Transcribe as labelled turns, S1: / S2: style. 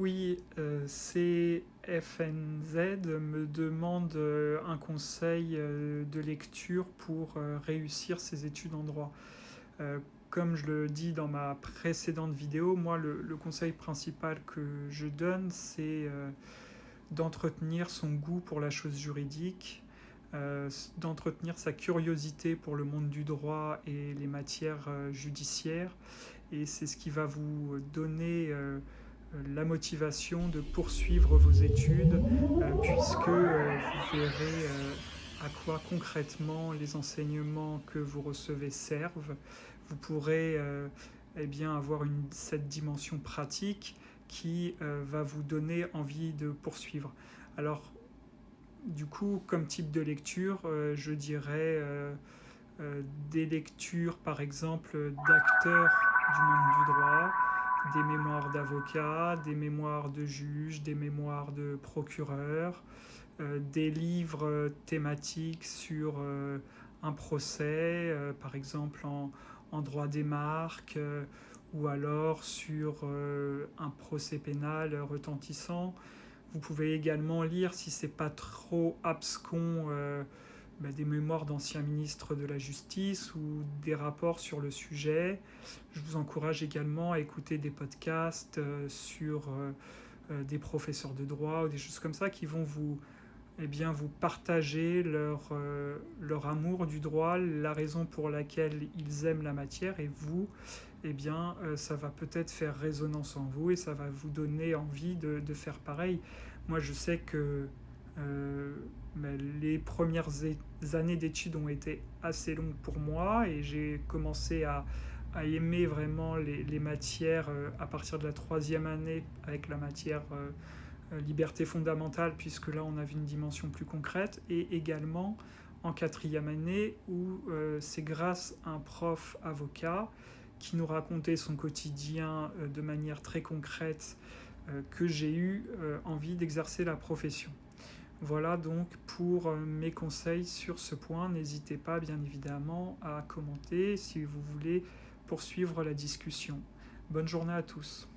S1: Oui, CFNZ me demande un conseil de lecture pour réussir ses études en droit. Euh, Comme je le dis dans ma précédente vidéo, moi le conseil principal que je donne, c'est d'entretenir son goût pour la chose juridique, d'entretenir sa curiosité pour le monde du droit et les matières judiciaires. Et c'est ce qui va vous donner la motivation de poursuivre vos études, puisque vous verrez à quoi concrètement les enseignements que vous recevez servent. Vous pourrez eh bien, avoir cette dimension pratique qui va vous donner envie de poursuivre. Alors, du coup, comme type de lecture, je dirais des lectures, par exemple, d'acteurs du monde du droit, des mémoires d'avocats, des mémoires de juges, des mémoires de procureurs, des livres thématiques sur un procès, par exemple en droit des marques, ou alors sur un procès pénal retentissant. Vous pouvez également lire, si c'est pas trop abscon, des mémoires d'anciens ministres de la Justice ou des rapports sur le sujet. Je vous encourage également à écouter des podcasts sur des professeurs de droit ou des choses comme ça qui vont vous partager leur amour du droit, la raison pour laquelle ils aiment la matière, et vous, ça va peut-être faire résonance en vous et ça va vous donner envie de faire pareil. Moi, je sais que euh, les premières années d'études ont été assez longues pour moi et j'ai commencé à aimer vraiment les matières à partir de la troisième année avec la matière liberté fondamentale, puisque là on avait une dimension plus concrète, et également en quatrième année où c'est grâce à un prof avocat qui nous racontait son quotidien de manière très concrète que j'ai eu envie d'exercer la profession. Voilà donc pour mes conseils sur ce point. N'hésitez pas bien évidemment à commenter si vous voulez poursuivre la discussion. Bonne journée à tous.